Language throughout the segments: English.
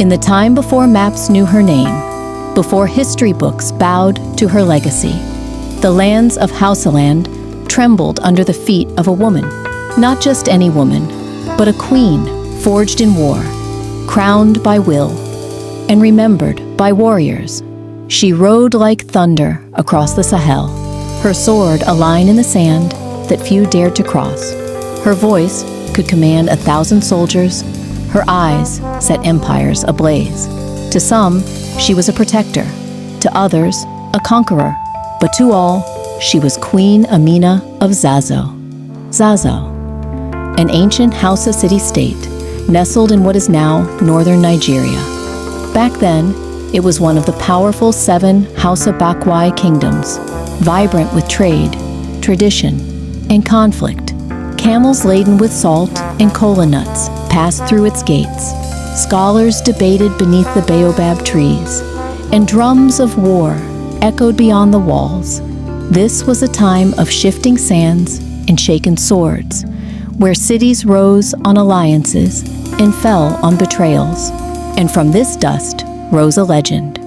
In the time before maps knew her name, before history books bowed to her legacy, the lands of Hausaland trembled under the feet of a woman. Not just any woman, but a queen forged in war, crowned by will, and remembered by warriors. She rode like thunder across the Sahel, her sword a line in the sand that few dared to cross. Her voice could command 1,000 soldiers, her eyes set empires ablaze. To some, she was a protector, to others, a conqueror, but to all, she was Queen Amina of Zazzau. Zazzau, an ancient Hausa city-state nestled in what is now northern Nigeria. Back then, it was one of the powerful 7 Hausa Bakwai kingdoms, vibrant with trade, tradition, and conflict. Camels laden with salt and kola nuts passed through its gates. Scholars debated beneath the baobab trees, and drums of war echoed beyond the walls. This was a time of shifting sands and shaken swords, where cities rose on alliances and fell on betrayals. And from this dust rose a legend.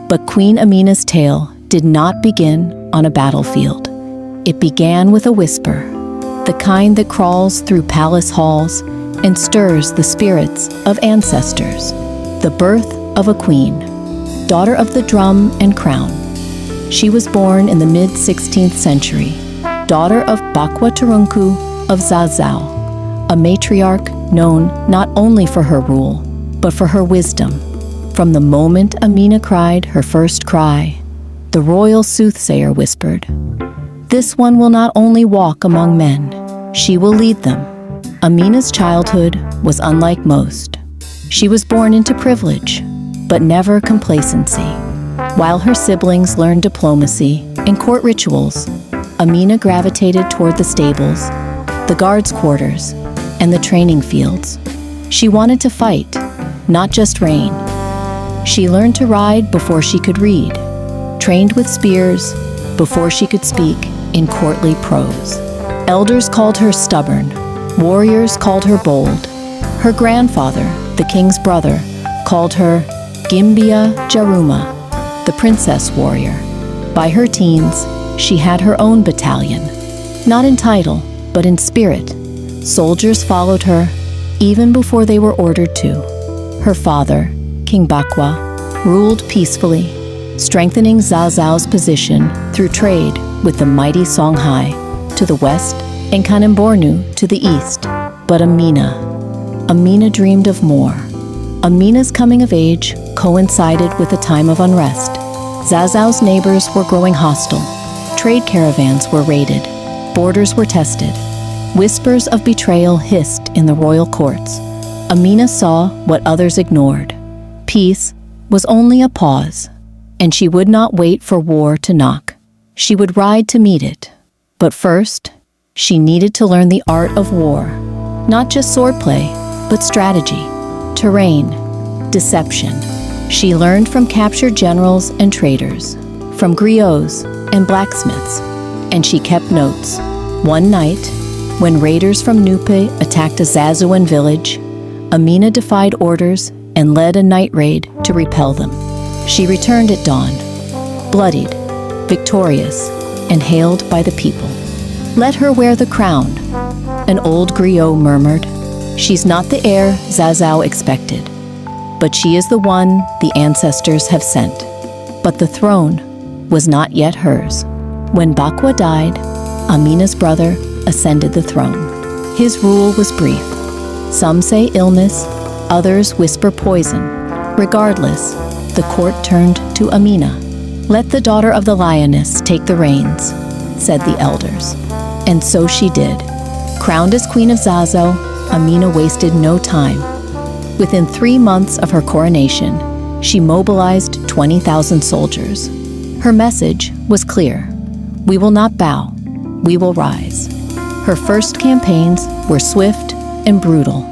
But Queen Amina's tale did not begin on a battlefield. It began with a whisper, the kind that crawls through palace halls and stirs the spirits of ancestors. The birth of a queen, daughter of the drum and crown. She was born in the mid-16th century, daughter of Bakwa Turunku of Zazzau, a matriarch known not only for her rule, but for her wisdom. From the moment Amina cried her first cry, the royal soothsayer whispered, "This one will not only walk among men, she will lead them." Amina's childhood was unlike most. She was born into privilege, but never complacency. While her siblings learned diplomacy and court rituals, Amina gravitated toward the stables, the guards' quarters, and the training fields. She wanted to fight, not just reign. She learned to ride before she could read, trained with spears before she could speak in courtly prose. Elders called her stubborn, warriors called her bold. Her grandfather, the king's brother, called her Gimbia Jaruma, the princess warrior. By her teens, she had her own battalion, not in title, but in spirit. Soldiers followed her, even before they were ordered to. Her father, King Bakwa, ruled peacefully, strengthening Zazzau's position through trade with the mighty Songhai to the west and Kanembornu to the east. But Amina dreamed of more. Amina's coming of age coincided with a time of unrest. Zazzau's neighbors were growing hostile. Trade caravans were raided. Borders were tested. Whispers of betrayal hissed in the royal courts. Amina saw what others ignored. Peace was only a pause, and she would not wait for war to knock. She would ride to meet it. But first, she needed to learn the art of war. Not just swordplay, but strategy, terrain, deception. She learned from captured generals and traders, from griots and blacksmiths, and she kept notes. One night, when raiders from Nupe attacked a Zazzauan village, Amina defied orders and led a night raid to repel them. She returned at dawn, bloodied, victorious, and hailed by the people. "Let her wear the crown," an old griot murmured. "She's not the heir Zazzau expected, but she is the one the ancestors have sent." But the throne was not yet hers. When Bakwa died, Amina's brother ascended the throne. His rule was brief. Some say illness, others whisper poison. Regardless, the court turned to Amina. "Let the daughter of the lioness take the reins," said the elders. And so she did. Crowned as Queen of Zazzau, Amina wasted no time. Within 3 months of her coronation, she mobilized 20,000 soldiers. Her message was clear: we will not bow, we will rise. Her first campaigns were swift and brutal.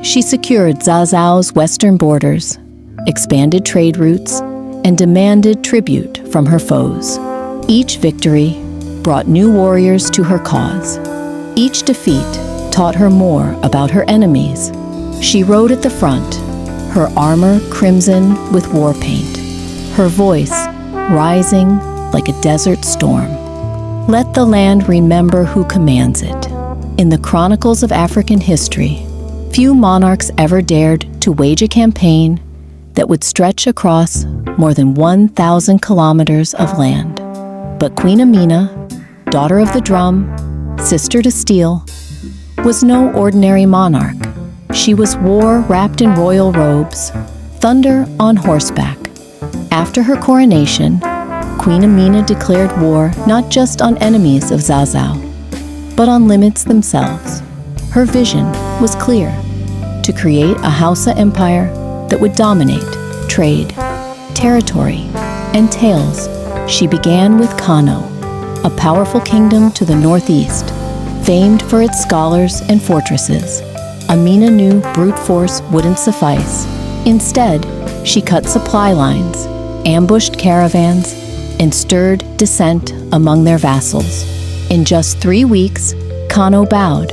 She secured Zazzau's western borders, expanded trade routes, and demanded tribute from her foes. Each victory brought new warriors to her cause. Each defeat taught her more about her enemies. She rode at the front, her armor crimson with war paint, her voice rising like a desert storm. Let the land remember who commands it. In the chronicles of African history, few monarchs ever dared to wage a campaign that would stretch across more than 1,000 kilometers of land. But Queen Amina, daughter of the drum, sister to steel, was no ordinary monarch. She was war wrapped in royal robes, thunder on horseback. After her coronation, Queen Amina declared war not just on enemies of Zazzau, but on limits themselves. Her vision was clear: to create a Hausa empire that would dominate trade, territory, and tales. She began with Kano, a powerful kingdom to the northeast, famed for its scholars and fortresses. Amina knew brute force wouldn't suffice. Instead, she cut supply lines, ambushed caravans, and stirred dissent among their vassals. In just 3 weeks, Kano bowed,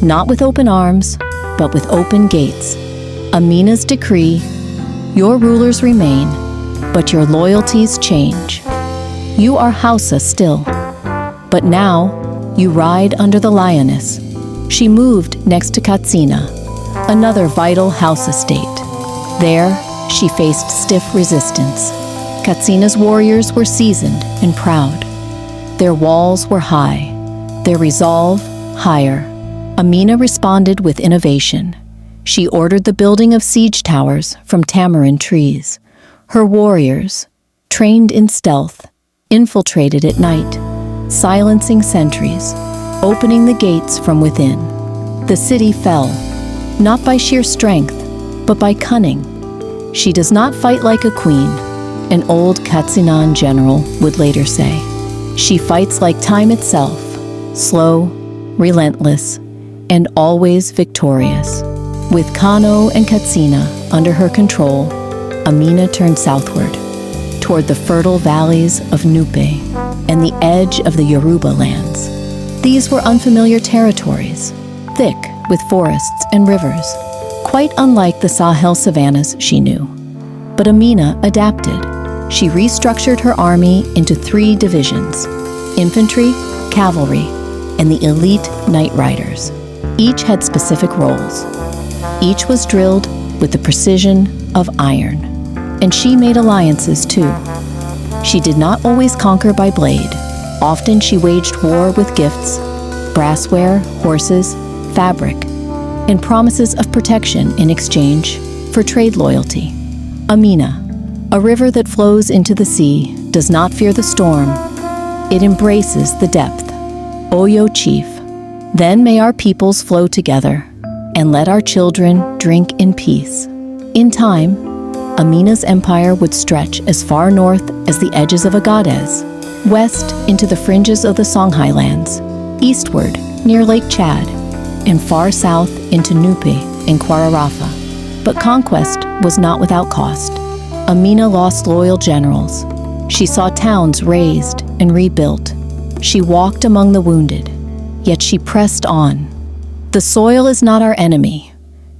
not with open arms, but with open gates. Amina's decree: your rulers remain, but your loyalties change. You are Hausa still, but now you ride under the lioness. She moved next to Katsina, another vital Hausa state. There, she faced stiff resistance. Katsina's warriors were seasoned and proud. Their walls were high, their resolve higher. Amina responded with innovation. She ordered the building of siege towers from tamarind trees. Her warriors, trained in stealth, infiltrated at night, silencing sentries, opening the gates from within. The city fell, not by sheer strength, but by cunning. She does not fight like a queen, an old Katsinan general would later say. She fights like time itself, slow, relentless, and always victorious. With Kano and Katsina under her control, Amina turned southward, toward the fertile valleys of Nupe and the edge of the Yoruba lands. These were unfamiliar territories, thick with forests and rivers, quite unlike the Sahel savannas she knew. But Amina adapted. She restructured her army into 3 divisions: infantry, cavalry, and the elite night riders. Each had specific roles. Each was drilled with the precision of iron. And she made alliances too. She did not always conquer by blade. Often she waged war with gifts, brassware, horses, fabric, and promises of protection in exchange for trade loyalty. Amina, a river that flows into the sea, does not fear the storm. It embraces the depth. Oyo chief, then may our peoples flow together, and let our children drink in peace. In time, Amina's empire would stretch as far north as the edges of Agadez, west into the fringes of the Songhai lands, eastward near Lake Chad, and far south into Nupe and Kwararafa. But conquest was not without cost. Amina lost loyal generals. She saw towns razed and rebuilt. She walked among the wounded, yet she pressed on. The soil is not our enemy,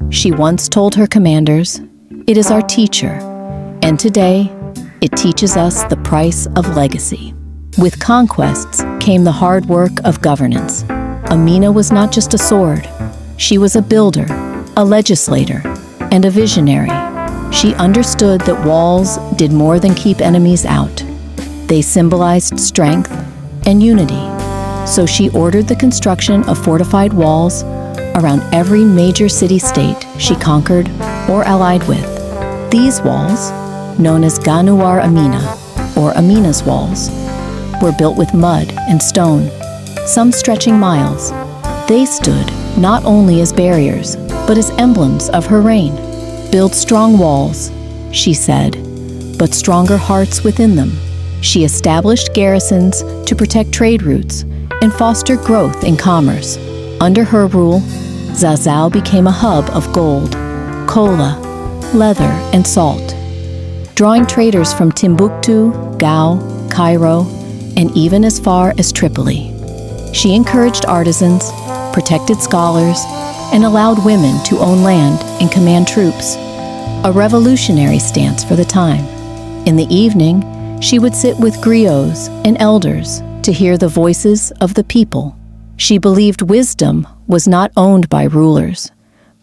she once told her commanders. It is our teacher, and today, it teaches us the price of legacy. With conquests came the hard work of governance. Amina was not just a sword. She was a builder, a legislator, and a visionary. She understood that walls did more than keep enemies out. They symbolized strength and unity. So she ordered the construction of fortified walls around every major city-state she conquered or allied with. These walls, known as Ganuwar Amina, or Amina's walls, were built with mud and stone, some stretching miles. They stood not only as barriers, but as emblems of her reign. Build strong walls, she said, but stronger hearts within them. She established garrisons to protect trade routes and foster growth in commerce. Under her rule, Zazzau became a hub of gold, kola, leather, and salt, drawing traders from Timbuktu, Gao, Cairo, and even as far as Tripoli. She encouraged artisans, protected scholars, and allowed women to own land and command troops. a revolutionary stance for the time. In the evening, she would sit with griots and elders to hear the voices of the people. She believed wisdom was not owned by rulers,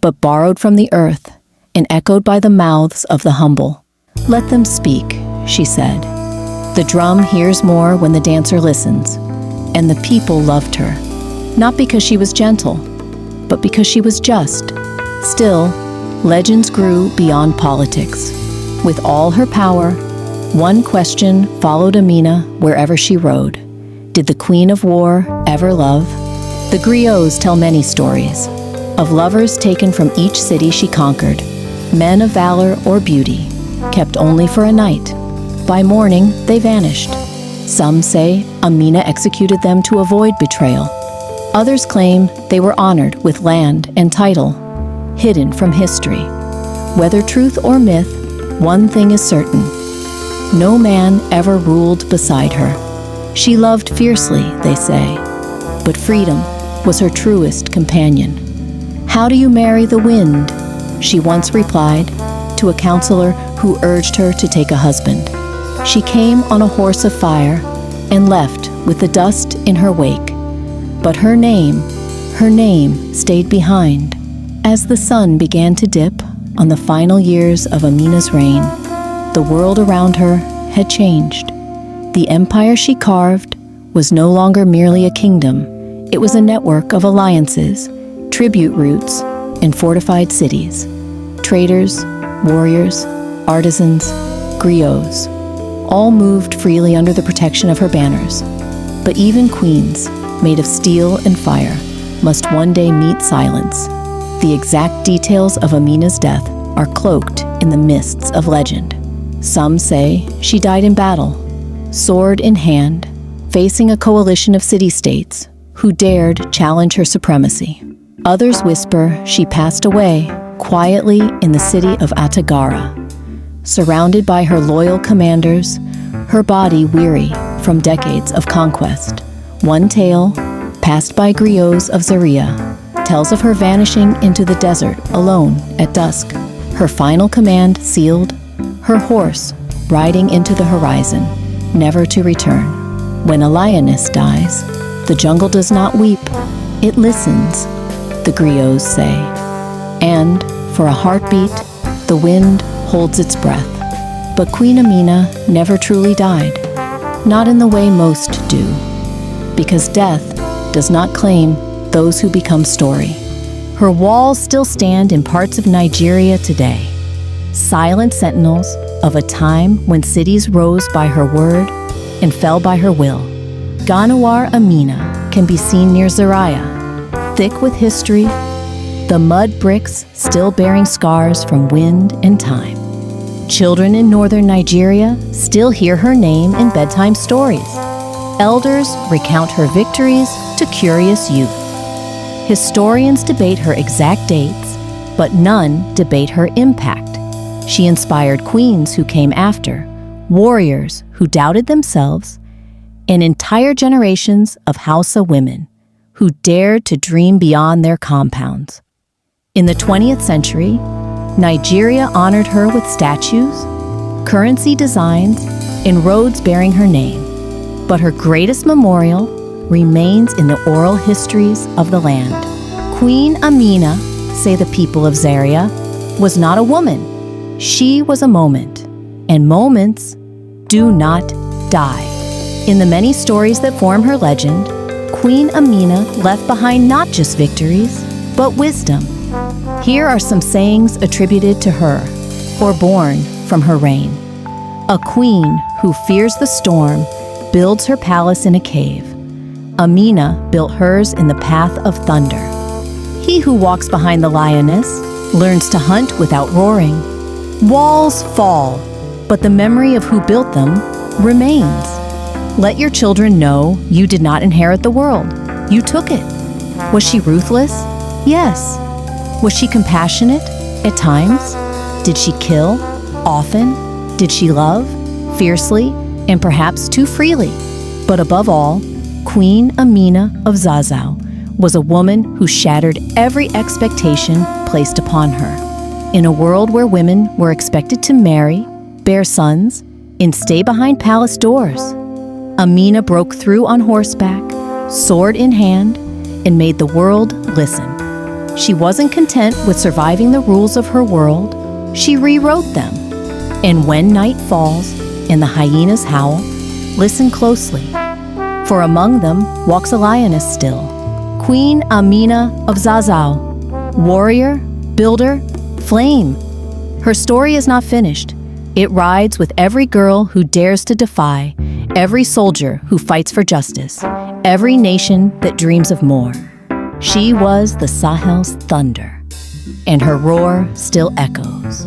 but borrowed from the earth and echoed by the mouths of the humble. "Let them speak," she said. "The drum hears more when the dancer listens," and the people loved her, not because she was gentle, but because she was just. Still, legends grew beyond politics. With all her power, one question followed Amina wherever she rode. Did the Queen of War ever love? The griots tell many stories of lovers taken from each city she conquered, men of valor or beauty, kept only for a night. By morning, they vanished. Some say Amina executed them to avoid betrayal. Others claim they were honored with land and title, hidden from history. Whether truth or myth, one thing is certain. No man ever ruled beside her. She loved fiercely, they say, but freedom was her truest companion. "How do you marry the wind?" she once replied to a counselor who urged her to take a husband. She came on a horse of fire and left with the dust in her wake. But her name stayed behind. As the sun began to dip on the final years of Amina's reign, the world around her had changed. The empire she carved was no longer merely a kingdom. It was a network of alliances, tribute routes, and fortified cities. Traders, warriors, artisans, griots, all moved freely under the protection of her banners. But even queens, made of steel and fire, must one day meet silence. The exact details of Amina's death are cloaked in the mists of legend. Some say she died in battle, sword in hand, facing a coalition of city-states who dared challenge her supremacy. Others whisper she passed away quietly in the city of Atagara, surrounded by her loyal commanders, her body weary from decades of conquest. One tale, passed by griots of Zaria, tells of her vanishing into the desert alone at dusk, her final command sealed, her horse riding into the horizon, never to return. When a lioness dies, the jungle does not weep, it listens, the griots say. And, for a heartbeat, the wind holds its breath. But Queen Amina never truly died, not in the way most do, because death does not claim those who become story. Her walls still stand in parts of Nigeria today, silent sentinels of a time when cities rose by her word and fell by her will. Ganuwar Amina can be seen near Zaria, thick with history, the mud bricks still bearing scars from wind and time. Children in northern Nigeria still hear her name in bedtime stories. Elders recount her victories to curious youth. Historians debate her exact dates, but none debate her impact. She inspired queens who came after, warriors who doubted themselves, and entire generations of Hausa women who dared to dream beyond their compounds. In the 20th century, Nigeria honored her with statues, currency designs, and roads bearing her name. But her greatest memorial remains in the oral histories of the land. Queen Amina, say the people of Zaria, was not a woman. She was a moment, and moments do not die. In the many stories that form her legend, Queen Amina left behind not just victories, but wisdom. Here are some sayings attributed to her, or born from her reign. A queen who fears the storm builds her palace in a cave. Amina built hers in the path of thunder. He who walks behind the lioness learns to hunt without roaring. Walls fall, but the memory of who built them remains. Let your children know you did not inherit the world. You took it. Was she ruthless? Yes. Was she compassionate at times? Did she kill? Often? Did she love? Fiercely and perhaps too freely? But above all, Queen Amina of Zazzau was a woman who shattered every expectation placed upon her. In a world where women were expected to marry, bear sons, and stay behind palace doors, Amina broke through on horseback, sword in hand, and made the world listen. She wasn't content with surviving the rules of her world. She rewrote them. And when night falls and the hyenas howl, listen closely, for among them walks a lioness still, Queen Amina of Zazzau, warrior, builder, flame. Her story is not finished. It rides with every girl who dares to defy, every soldier who fights for justice, every nation that dreams of more. She was the Sahel's thunder, and her roar still echoes.